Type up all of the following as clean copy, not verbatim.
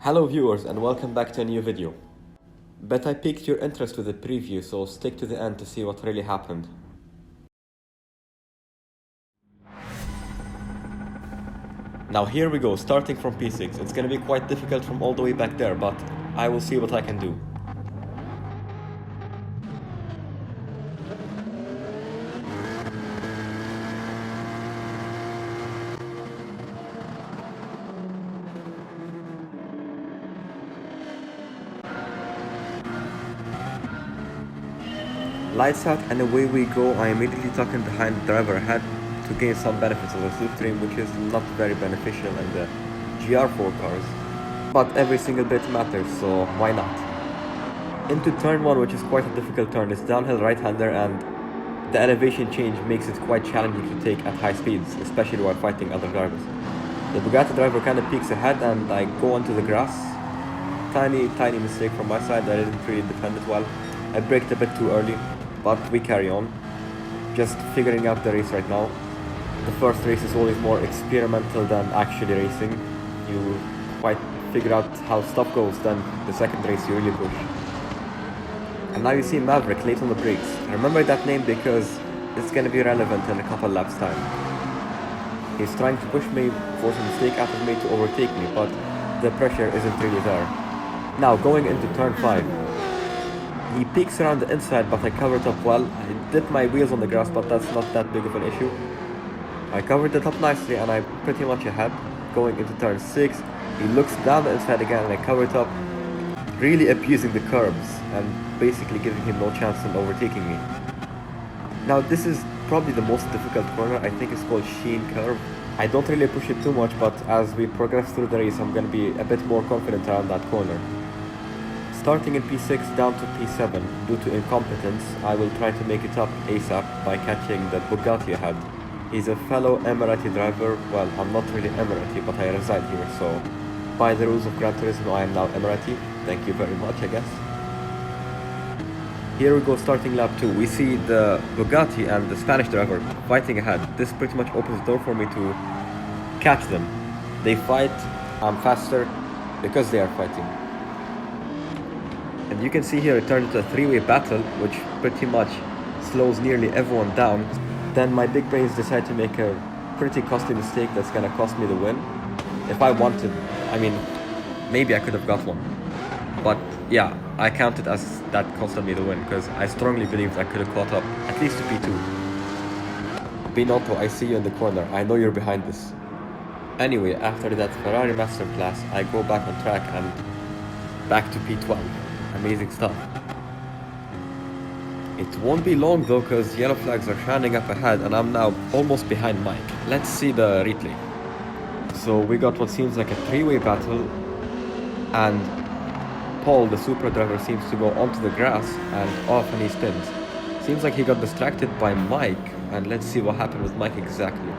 Hello viewers and welcome back to a new video. Bet I piqued your interest with the preview, so stick to the end to see what really happened. Now here we go, starting from P6. It's gonna be quite difficult from all the way back there, but I will see what I can do. Lights out and away we go. I immediately tuck in behind the driver ahead to gain some benefits of the slipstream, which is not very beneficial in the GR4 cars. But every single bit matters, so why not? Into turn 1, which is quite a difficult turn. It's downhill right-hander and the elevation change makes it quite challenging to take at high speeds, especially while fighting other drivers. The Bugatti driver kind of peeks ahead and I go onto the grass. Tiny mistake from my side. I didn't really defend it well. I braked a bit too early, but we carry on. Just figuring out the race right now. The first race is always more experimental than actually racing. You quite figure out how stuff goes, then the second race you really push. And now you see Maverick late on the brakes. Remember that name because it's gonna be relevant in a couple laps time. He's trying to push me, force a mistake out of me to overtake me, but the pressure isn't really there. Now going into turn 5. He peeks around the inside, but I covered up well. I dipped my wheels on the grass, but that's not that big of an issue. I covered it up nicely and I'm pretty much ahead. Going into turn 6, he looks down the inside again and I cover it up, really abusing the curbs and basically giving him no chance in overtaking me. Now this is probably the most difficult corner. I think it's called Sheen Curve. I don't really push it too much, but as we progress through the race, I'm going to be a bit more confident around that corner. Starting in P6 down to P7, due to incompetence, I will try to make it up ASAP by catching the Bugatti ahead. He's a fellow Emirati driver. Well, I'm not really Emirati, but I reside here, so by the rules of Gran Turismo, I am now Emirati. Thank you very much, I guess. Here we go, starting lap 2. We see the Bugatti and the Spanish driver fighting ahead. This pretty much opens the door for me to catch them. They fight, I'm faster because they are fighting. And you can see here it turned into a three-way battle, which pretty much slows nearly everyone down. Then my big brains decide to make a pretty costly mistake that's gonna cost me the win. If I wanted, I mean, maybe I could have got one. But yeah, I count it as that costed me the win, because I strongly believed I could have caught up, at least to P2. Binotto, I see you in the corner. I know you're behind this. Anyway, after that Ferrari masterclass, I go back on track and back to P12. Amazing stuff. It won't be long though, because yellow flags are shining up ahead and I'm now almost behind Mike. Let's see the replay. So we got what seems like a three-way battle and Paul, the Supra driver, seems to go onto the grass and off and he spins. Seems like he got distracted by Mike, and let's see what happened with Mike exactly.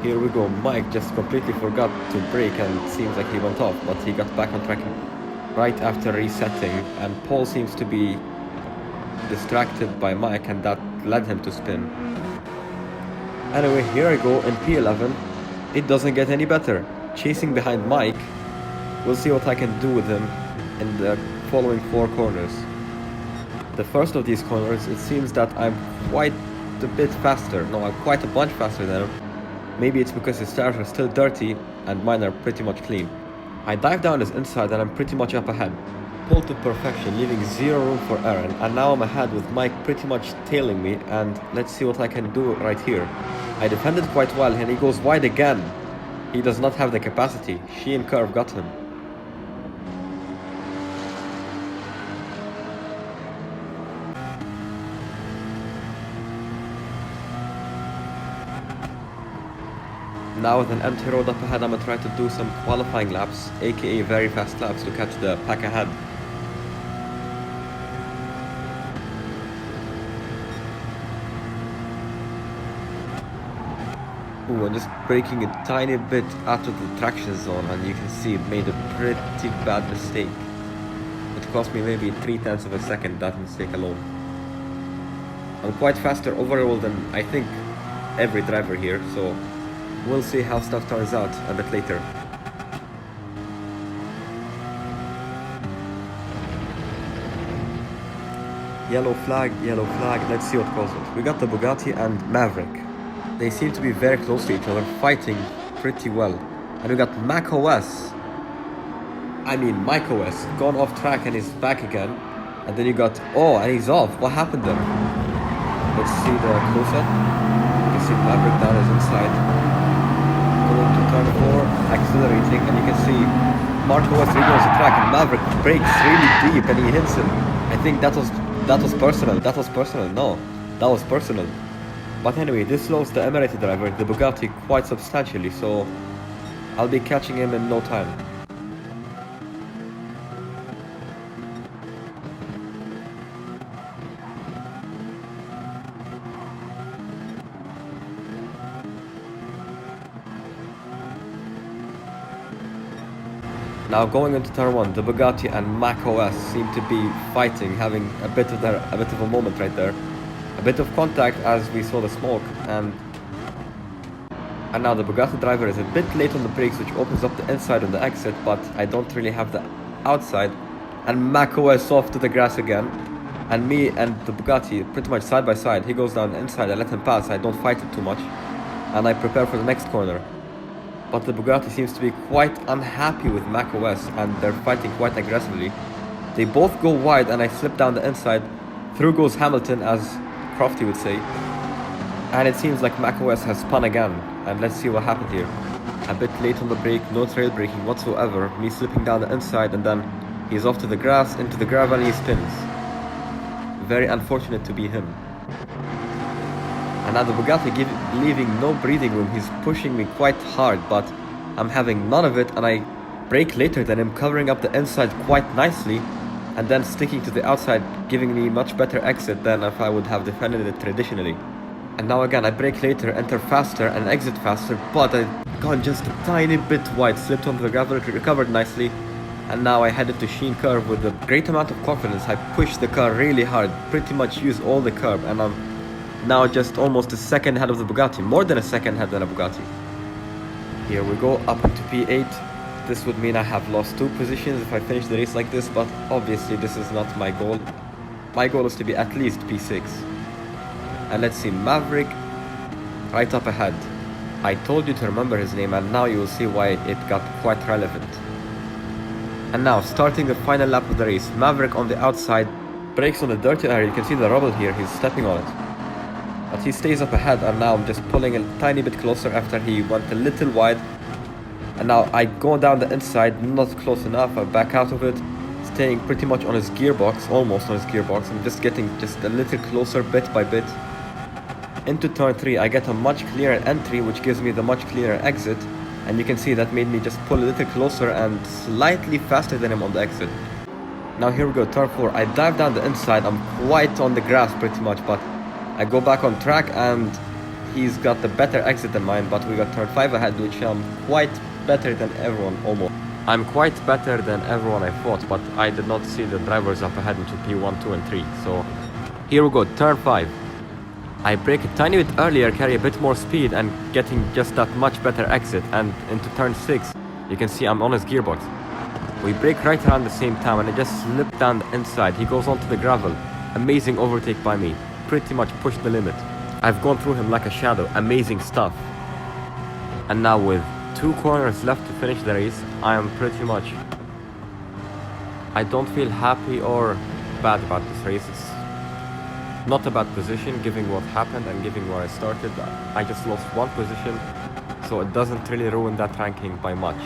Here we go, Mike just completely forgot to brake and it seems like he went off, but he got back on track right after resetting, and Paul seems to be distracted by Mike and that led him to spin. Anyway, here I go in P11. It doesn't get any better. Chasing behind Mike. We'll see what I can do with him in the following 4 corners. The first of these corners, it seems that I'm quite a bit faster. No, I'm quite a bunch faster than him. Maybe it's because his tires are still dirty and mine are pretty much clean. I dive down his inside and I'm pretty much up ahead. Pull to perfection, leaving zero room for error, and now I'm ahead with Mike pretty much tailing me, and let's see what I can do right here. I defended quite well and he goes wide again. He does not have the capacity. Sheen Curve got him. Now with an empty road up ahead, I'm gonna try to do some qualifying laps, aka very fast laps, to catch the pack ahead. Ooh, I'm just braking a tiny bit out of the traction zone, and you can see it made a pretty bad mistake. It cost me maybe 0.3 of a second, that mistake alone. I'm quite faster overall than I think every driver here, so we'll see how stuff turns out a bit later. Yellow flag, let's see what calls it. We got the Bugatti and Maverick. They seem to be very close to each other, fighting pretty well. And we got macOS. Mike OS, gone off track and he's back again. And then you got, oh, and he's off. What happened there? Let's see the close-up. You can see Maverick down his inside. Going to turn 4, accelerating, and you can see macOS really on the track, and Maverick brakes really deep and he hits him. I think that was personal. No, that was personal. But anyway, this slows the Emirati driver, the Bugatti, quite substantially, so I'll be catching him in no time. Now going into turn 1, the Bugatti and macOS seem to be fighting, having a bit of a moment right there. A bit of contact as we saw the smoke, and now the Bugatti driver is a bit late on the brakes, which opens up the inside on the exit, but I don't really have the outside. And macOS off to the grass again, and me and the Bugatti pretty much side by side. He goes down the inside, I let him pass, I don't fight it too much, and I prepare for the next corner. But the Bugatti seems to be quite unhappy with macOS, and they're fighting quite aggressively. They both go wide and I slip down the inside. Through goes Hamilton, as Crofty would say. And it seems like macOS has spun again, and let's see what happened here. A bit late on the brake, no trail braking whatsoever, me slipping down the inside, and then he's off to the grass, into the gravel, and he spins. Very unfortunate to be him. And now the Bugatti leaving no breathing room. He's pushing me quite hard, but I'm having none of it, and I brake later than him, covering up the inside quite nicely, and then sticking to the outside, giving me much better exit than if I would have defended it traditionally. And now again, I brake later, enter faster, and exit faster, but I got just a tiny bit wide, slipped onto the gravel, recovered nicely, and now I headed to Sheen Curve with a great amount of confidence. I pushed the car really hard, pretty much used all the curb, and I'm now just almost a second ahead of the Bugatti, more than a second ahead than a Bugatti. Here we go, up into P8. This would mean I have lost 2 positions if I finish the race like this, but obviously this is not my goal. My goal is to be at least P6. And let's see, Maverick right up ahead. I told you to remember his name, and now you will see why it got quite relevant. And now, starting the final lap of the race, Maverick on the outside, brakes on the dirty area. You can see the rubble here, he's stepping on it. But he stays up ahead, and now I'm just pulling a tiny bit closer after he went a little wide. And now I go down the inside, not close enough, I back out of it, staying pretty much on his gearbox, almost on his gearbox. I'm just getting just a little closer bit by bit. Into turn 3, I get a much clearer entry, which gives me the much clearer exit. And you can see that made me just pull a little closer and slightly faster than him on the exit. Now here we go, turn 4, I dive down the inside, I'm quite on the grass pretty much, but I go back on track and he's got the better exit than mine, but we got turn 5 ahead, which I'm quite better than everyone, almost. I'm quite better than everyone I fought, but I did not see the drivers up ahead into P1, 2 and 3, so here we go, turn 5. I brake a tiny bit earlier, carry a bit more speed, and getting just that much better exit, and into turn 6, you can see I'm on his gearbox. We brake right around the same time, and I just slipped down the inside. He goes onto the gravel. Amazing overtake by me. Pretty much pushed the limit. I've gone through him like a shadow. Amazing stuff. And now with 2 corners left to finish the race, I am pretty much... I don't feel happy or bad about this race. It's not about position, given what happened and given where I started. I just lost 1 position, so it doesn't really ruin that ranking by much.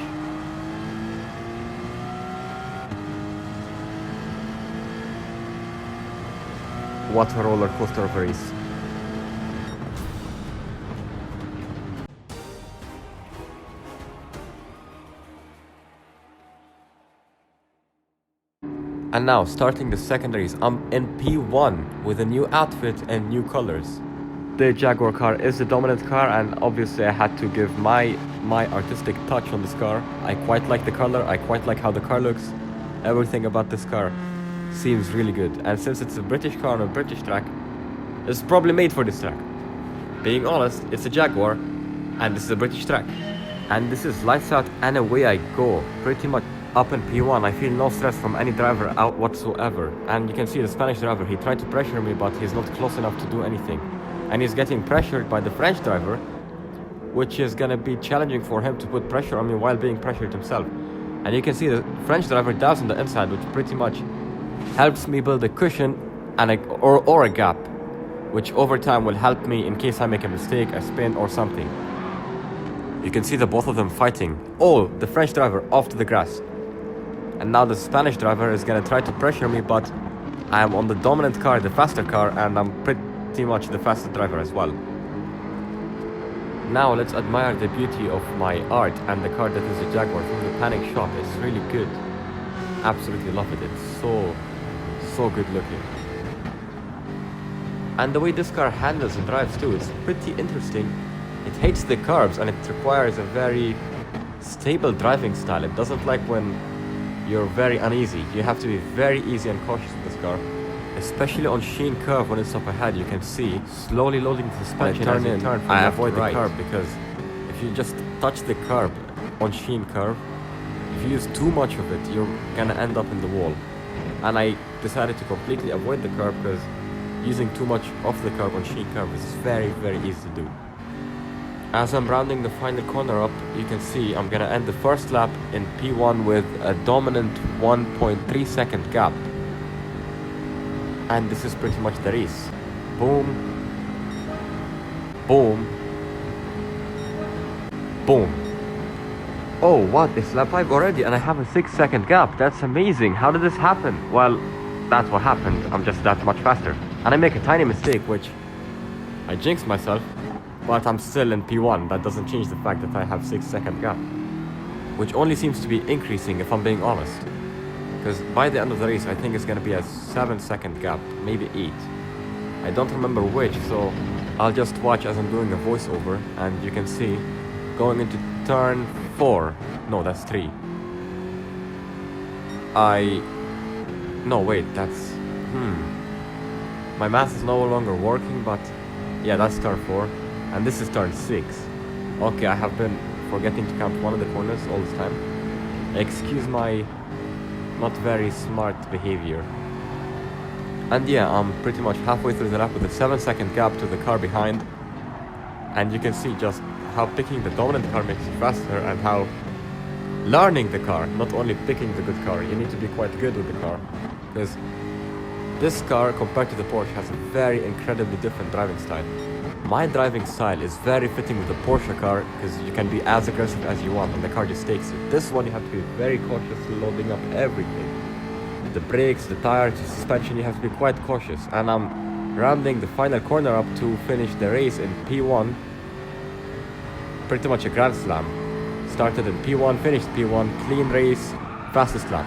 What a roller coaster of a race. And now, starting the second race, I'm in P1 with a new outfit and new colors. The Jaguar car is the dominant car, and obviously I had to give my artistic touch on this car. I quite like the color, I quite like how the car looks. Everything about this car seems really good, and since it's a British car on a British track, it's probably made for this track. Being honest, it's a Jaguar, And this is a British track. And this is lights out and away I go. Pretty much up in P1, I feel no stress from any driver out whatsoever. And you can see the Spanish driver, he tried to pressure me, but he's not close enough to do anything. And he's getting pressured by the French driver, which is gonna be challenging for him to put pressure on me while being pressured himself. And you can see the French driver does on the inside, which pretty much helps me build a cushion and or a gap, which over time will help me in case I make a mistake, a spin or something. You can see the both of them fighting. Oh, the French driver off to the grass. And now the Spanish driver is gonna try to pressure me, but I am on the dominant car, the faster car, and I'm pretty much the fastest driver as well. Now let's admire the beauty of my art and the car that is a Jaguar from the Panic shop. It's really good. Absolutely love it. It's so good looking. And the way this car handles and drives too, it's pretty interesting. It hates the curbs and it requires a very stable driving style. It doesn't like when you're very uneasy. You have to be very easy and cautious with this car. Especially on Sheen curve when it's up ahead, you can see slowly loading the suspension as you turn from left to right. I avoid the curb because if you just touch the curb on Sheen curve, if you use too much of it, you're gonna end up in the wall. And I decided to completely avoid the curb because using too much of the curb on Sheen curve is very easy to do. As I'm rounding the final corner up, you can see I'm gonna end the first lap in P1 with a dominant 1.3 second gap. And this is pretty much the race. Boom. Boom. Boom. Oh, what? It's lap 5 already and I have a 6-second gap. That's amazing. How did this happen? Well, that's what happened. I'm just that much faster. And I make a tiny mistake, which I jinxed myself, but I'm still in P1. That doesn't change the fact that I have 6-second gap, which only seems to be increasing if I'm being honest. Because by the end of the race, I think it's going to be a 7-second gap, maybe 8. I don't remember which, so I'll just watch as I'm doing a voiceover, and you can see going into turn 4. No, that's 3. No, wait, that's... My math is no longer working, but yeah, that's turn 4, and this is turn 6. Okay, I have been forgetting to count one of the corners all this time. Excuse my not very smart behavior. And yeah, I'm pretty much halfway through the lap with a 7-second gap to the car behind. And you can see just how picking the dominant car makes you faster and how learning the car, not only picking the good car, you need to be quite good with the car. Because this car, compared to the Porsche, has a very incredibly different driving style. My driving style is very fitting with the Porsche car because you can be as aggressive as you want and the car just takes you. This one you have to be very cautious loading up everything. The brakes, the tires, the suspension, you have to be quite cautious. And I'm rounding the final corner up to finish the race in P1. Pretty much a grand slam. Started in P1, finished P1, clean race, fastest lap.